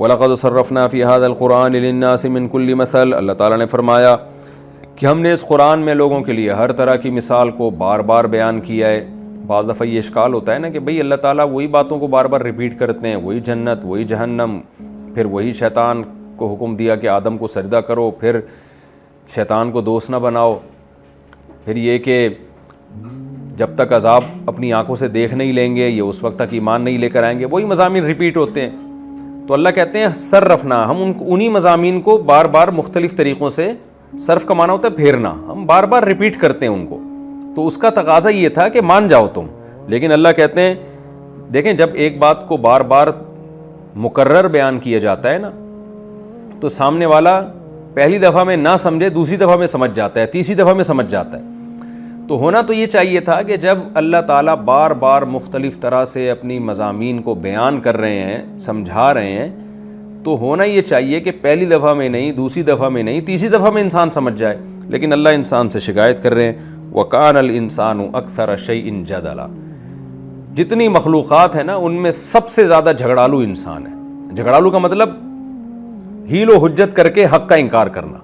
وَلَقَدْ صَرَّفْنَا فِي هَذَا الْقُرْآنِ لِلنَّاسِ مِنْ كُلِّ مَثَلٍ، اللہ تعالیٰ نے فرمایا کہ ہم نے اس قرآن میں لوگوں کے لیے ہر طرح کی مثال کو بار بار بیان کیا ہے۔ بعض دفعہ یہ اشکال ہوتا ہے نا کہ بھئی اللہ تعالیٰ وہی باتوں کو بار بار ریپیٹ کرتے ہیں، وہی جنت، وہی جہنم، پھر وہی شیطان کو حکم دیا کہ آدم کو سجدہ کرو، پھر شیطان کو دوست نہ بناؤ، پھر یہ کہ جب تک عذاب اپنی آنکھوں سے دیکھ نہیں لیں گے یہ اس وقت تک ایمان نہیں لے کر آئیں گے، وہی مضامین ریپیٹ ہوتے ہیں۔ تو اللہ کہتے ہیں صرفنا، ہم انہی مضامین کو بار بار مختلف طریقوں سے، صرف کا معنی ہوتا ہے پھیرنا، ہم بار بار ریپیٹ کرتے ہیں ان کو، تو اس کا تقاضا یہ تھا کہ مان جاؤ تم۔ لیکن اللہ کہتے ہیں دیکھیں جب ایک بات کو بار بار مکرر بیان کیا جاتا ہے نا تو سامنے والا پہلی دفعہ میں نہ سمجھے، دوسری دفعہ میں سمجھ جاتا ہے، تیسری دفعہ میں سمجھ جاتا ہے۔ تو ہونا تو یہ چاہیے تھا کہ جب اللہ تعالیٰ بار بار مختلف طرح سے اپنی مضامین کو بیان کر رہے ہیں، سمجھا رہے ہیں، تو ہونا یہ چاہیے کہ پہلی دفعہ میں نہیں، دوسری دفعہ میں نہیں، تیسری دفعہ میں انسان سمجھ جائے۔ لیکن اللہ انسان سے شکایت کر رہے ہیں وَكَانَ الْإِنسَانُ أَكْثَرَ شَيْءٍ جَدَلًا، جتنی مخلوقات ہیں نا ان میں سب سے زیادہ جھگڑالو انسان ہے۔ جھگڑالو کا مطلب ہیل و حجت کر کے حق کا انکار کرنا۔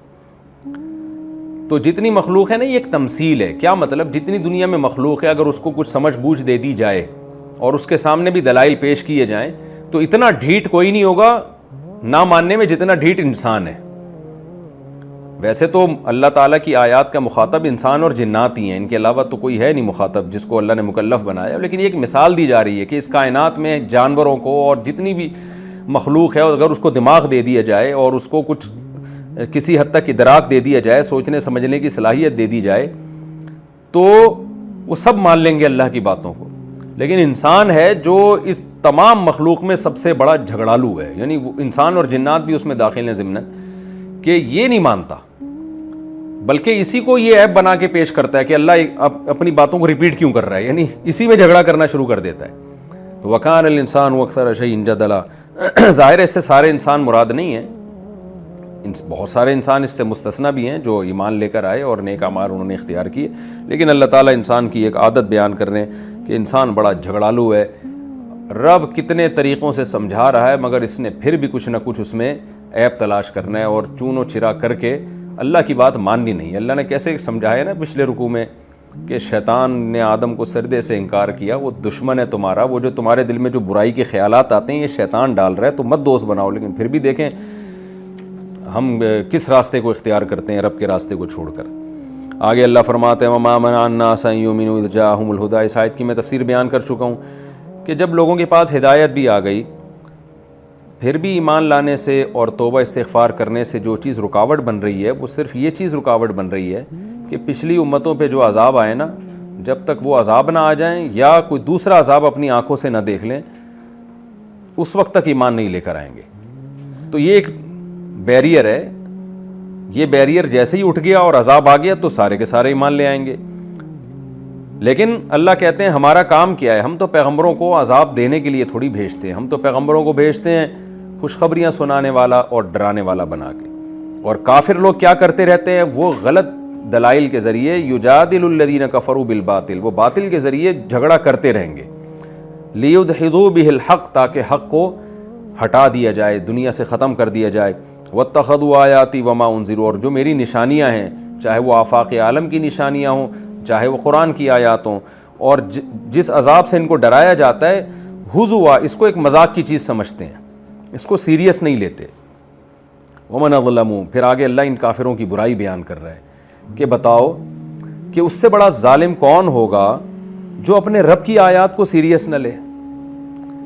تو جتنی مخلوق ہے نا یہ ایک تمثیل ہے، کیا مطلب جتنی دنیا میں مخلوق ہے اگر اس کو کچھ سمجھ بوجھ دے دی جائے اور اس کے سامنے بھی دلائل پیش کیے جائیں تو اتنا ڈھیٹ کوئی نہیں ہوگا نہ ماننے میں جتنا ڈھیٹ انسان ہے۔ ویسے تو اللہ تعالیٰ کی آیات کا مخاطب انسان اور جنات ہی ہیں، ان کے علاوہ تو کوئی ہے نہیں مخاطب جس کو اللہ نے مکلف بنایا، لیکن یہ ایک مثال دی جا رہی ہے کہ اس کائنات میں جانوروں کو اور جتنی بھی مخلوق ہے اگر اس کو دماغ دے دیا جائے اور اس کو کچھ کسی حد تک ادراک دے دیا جائے، سوچنے سمجھنے کی صلاحیت دے دی جائے تو وہ سب مان لیں گے اللہ کی باتوں کو۔ لیکن انسان ہے جو اس تمام مخلوق میں سب سے بڑا جھگڑالو ہے، یعنی وہ انسان اور جنات بھی اس میں داخل ہیں ضمناً، کہ یہ نہیں مانتا بلکہ اسی کو یہ عیب بنا کے پیش کرتا ہے کہ اللہ اپنی باتوں کو ریپیٹ کیوں کر رہا ہے، یعنی اسی میں جھگڑا کرنا شروع کر دیتا ہے۔ تو وَكَانَ الْإِنسَانُ أَكْثَرَ شَيْءٍ جَدَلًا، ظاہر ہے اس سے سارے انسان مراد نہیں ہیں، بہت سارے انسان اس سے مستثنی بھی ہیں جو ایمان لے کر آئے اور نیک اعمال انہوں نے اختیار کیے، لیکن اللہ تعالیٰ انسان کی ایک عادت بیان کر رہے ہیں کہ انسان بڑا جھگڑالو ہے۔ رب کتنے طریقوں سے سمجھا رہا ہے مگر اس نے پھر بھی کچھ نہ کچھ اس میں عیب تلاش کرنا ہے اور چون و چرا کر کے اللہ کی بات ماننی نہیں۔ اللہ نے کیسے سمجھایا نا پچھلے رکوع میں کہ شیطان نے آدم کو سردے سے انکار کیا، وہ دشمن ہے تمہارا، وہ جو تمہارے دل میں جو برائی کے خیالات آتے ہیں یہ شیطان ڈال رہا ہے، تو مت دوست بناؤ۔ لیکن پھر بھی دیکھیں ہم کس راستے کو اختیار کرتے ہیں رب کے راستے کو چھوڑ کر۔ آگے اللہ فرماتے ہیں وَمَا مَنَعَ النَّاسَ أَن يُؤْمِنُوا إِذْ جَاءَهُمُ الْهُدَىٰ، اس آیت کی میں تفسیر بیان کر چکا ہوں کہ جب لوگوں کے پاس ہدایت بھی آ گئی پھر بھی ایمان لانے سے اور توبہ استغفار کرنے سے جو چیز رکاوٹ بن رہی ہے وہ صرف یہ چیز رکاوٹ بن رہی ہے کہ پچھلی امتوں پہ جو عذاب آئے نا، جب تک وہ عذاب نہ آ جائیں یا کوئی دوسرا عذاب اپنی آنکھوں سے نہ دیکھ لیں اس وقت تک ایمان نہیں لے کر آئیں گے۔ تو یہ ایک بیریئر ہے، یہ بیریئر جیسے ہی اٹھ گیا اور عذاب آ گیا تو سارے کے سارے ایمان لے آئیں گے۔ لیکن اللہ کہتے ہیں ہمارا کام کیا ہے، ہم تو پیغمبروں کو عذاب دینے کے لیے تھوڑی بھیجتے ہیں، ہم تو پیغمبروں کو بھیجتے ہیں خوشخبریاں سنانے والا اور ڈرانے والا بنا کے۔ اور کافر لوگ کیا کرتے رہتے ہیں، وہ غلط دلائل کے ذریعے یجادل الذین کفروا بالباطل، وہ باطل کے ذریعے جھگڑا کرتے رہیں گے، لیدحضوا بہ الحق، تاکہ حق کو ہٹا دیا جائے، دنیا سے ختم کر دیا جائے۔ واتخذوا آیاتی وما انذروا، اور جو میری نشانیاں ہیں چاہے وہ آفاق عالم کی نشانیاں ہوں چاہے وہ قرآن کی آیات ہوں، اور جس عذاب سے ان کو ڈرایا جاتا ہے ہزوا، اس کو ایک مذاق کی چیز سمجھتے ہیں، اس کو سیریس نہیں لیتے۔ ومن اظلم، پھر آگے اللہ ان کافروں کی برائی بیان کر رہا ہے کہ بتاؤ کہ اس سے بڑا ظالم کون ہوگا جو اپنے رب کی آیات کو سیریس نہ لے۔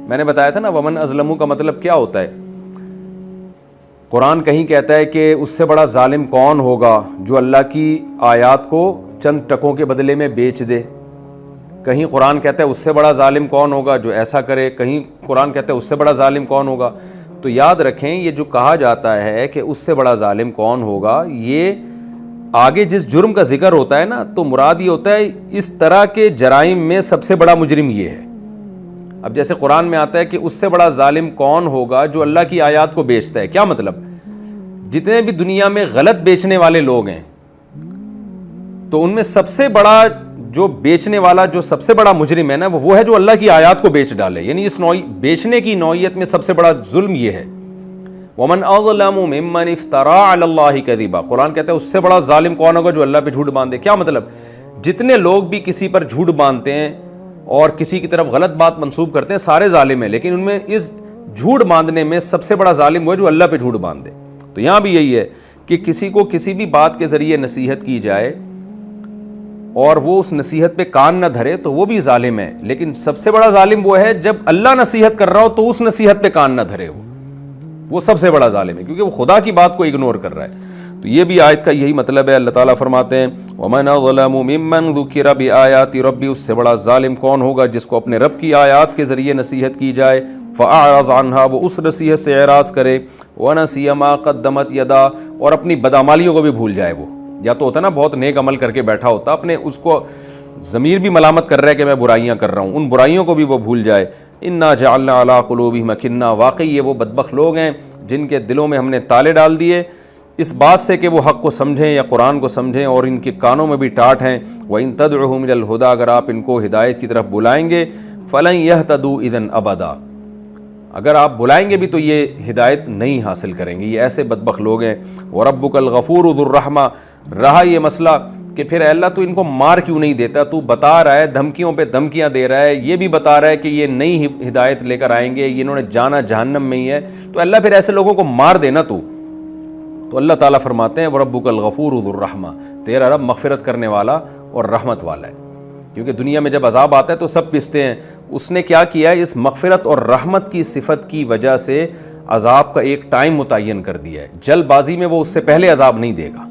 میں نے بتایا تھا نا ومن اظلم کا مطلب کیا ہوتا ہے، قرآن کہیں کہتا ہے کہ اس سے بڑا ظالم کون ہوگا جو اللہ کی آیات کو چند ٹکوں کے بدلے میں بیچ دے، کہیں قرآن کہتا ہے اس سے بڑا ظالم کون ہوگا جو ایسا کرے، کہیں قرآن کہتا ہے اس سے بڑا ظالم کون ہوگا۔ تو یاد رکھیں یہ جو کہا جاتا ہے کہ اس سے بڑا ظالم کون ہوگا، یہ آگے جس جرم کا ذکر ہوتا ہے نا تو مراد یہ ہوتا ہے اس طرح کے جرائم میں سب سے بڑا مجرم یہ ہے۔ اب جیسے قرآن میں آتا ہے کہ اس سے بڑا ظالم کون ہوگا جو اللہ کی آیات کو بیچتا ہے، کیا مطلب، جتنے بھی دنیا میں غلط بیچنے والے لوگ ہیں تو ان میں سب سے بڑا جو بیچنے والا جو سب سے بڑا مجرم ہے نا وہ ہے جو اللہ کی آیات کو بیچ ڈالے، یعنی اس بیچنے کی نوعیت میں سب سے بڑا ظلم یہ ہے ومن اظلم ممن افترى علی اللہ کذبا، قرآن کہتا ہے اس سے بڑا ظالم کون ہوگا جو اللہ پہ جھوٹ باندھے. کیا مطلب؟ جتنے لوگ بھی کسی پر جھوٹ باندھتے ہیں اور کسی کی طرف غلط بات منسوب کرتے ہیں سارے ظالم ہیں، لیکن ان میں اس جھوٹ باندھنے میں سب سے بڑا ظالم وہ ہے جو اللہ پہ جھوٹ باندھے. تو یہاں بھی یہی ہے کہ کسی کو کسی بھی بات کے ذریعے نصیحت کی جائے اور وہ اس نصیحت پہ کان نہ دھرے تو وہ بھی ظالم ہے، لیکن سب سے بڑا ظالم وہ ہے جب اللہ نصیحت کر رہا ہو تو اس نصیحت پہ کان نہ دھرے وہ سب سے بڑا ظالم ہے، کیونکہ وہ خدا کی بات کو اگنور کر رہا ہے. تو یہ بھی آیت کا یہی مطلب ہے. اللہ تعالیٰ فرماتے ہیں وَمَنْ أَظْلَمُ مِمَّنْ ذُكِّرَ بِآيَاتِ رَبِّهِ، اس سے بڑا ظالم کون ہوگا جس کو اپنے رب کی آیات کے ذریعے نصیحت کی جائے فَأَعْرَضَ عَنْهَا، وہ اس نصیحت سے اعراض کرے وَنَسِيَ مَا قَدَّمَتْ يَدَاهُ، اور اپنی بدعمالیوں کو بھی بھول جائے. وہ یا تو ہوتا نا بہت نیک عمل کر کے بیٹھا ہوتا، اپنے اس کو ضمیر بھی ملامت کر رہا ہے کہ میں برائیاں کر رہا ہوں، ان برائیوں کو بھی وہ بھول جائے. اِنَّا جَعَلْنَا عَلَىٰ قُلُوبِهِمْ أَكِنَّةً، واقعی یہ وہ بدبخت لوگ ہیں جن کے دلوں میں ہم نے تالے ڈال دیے اس بات سے کہ وہ حق کو سمجھیں یا قرآن کو سمجھیں، اور ان کے کانوں میں بھی ٹاٹ ہیں. وَإِن تَدْعُهُمْ إِلَى الْهُدَىٰ، اگر آپ ان کو ہدایت کی طرف بلائیں گے فَلَن يَهْتَدُوا إِذًا أَبَدًا، اگر آپ بلائیں گے بھی تو یہ ہدایت نہیں حاصل کریں گے. یہ ایسے بدبخت لوگ ہیں. وَرَبُّكَ الْغَفُورُ ذُو الرَّحْمَةِ، رہا یہ مسئلہ کہ پھر اللہ تو ان کو مار کیوں نہیں دیتا، تو بتا رہا ہے دھمکیوں پہ دھمکیاں دے رہا ہے، یہ بھی بتا رہا ہے کہ یہ نئی ہدایت لے کر آئیں گے، انہوں نے جانا جہنم میں ہی ہے، تو اللہ پھر ایسے لوگوں کو مار دینا. تو اللہ تعالیٰ فرماتے ہیں وَرَبُّكَ الْغَفُورُ ذُو الرَّحْمَةِ، تیرا رب مغفرت کرنے والا اور رحمت والا ہے. کیونکہ دنیا میں جب عذاب آتا ہے تو سب پستے ہیں، اس نے کیا کیا ہے، اس مغفرت اور رحمت کی صفت کی وجہ سے عذاب کا ایک ٹائم متعین کر دیا ہے. جلد بازی میں وہ اس سے پہلے عذاب نہیں دے گا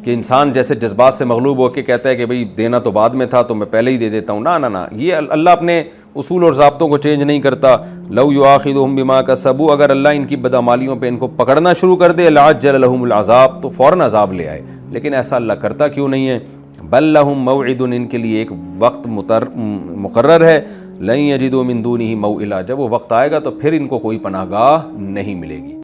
کہ انسان جیسے جذبات سے مغلوب ہو کے کہتا ہے کہ بھئی دینا تو بعد میں تھا تو میں پہلے ہی دے دیتا ہوں. نہ، یہ اللہ اپنے اصول اور ضابطوں کو چینج نہیں کرتا. لو یؤاخذہم بما کسبوا، اگر اللہ ان کی بدعمالیوں پہ ان کو پکڑنا شروع کر دے لعجل لہم العذاب، تو فوراً عذاب لے آئے، لیکن ایسا اللہ کرتا کیوں نہیں ہے. بل لہم موعد، ان کے لیے ایک وقت مقرر ہے. لن یجدوا من دونہ موئلا، جب وہ وقت آئے گا تو پھر ان کو کوئی پناہ گاہ نہیں ملے گی.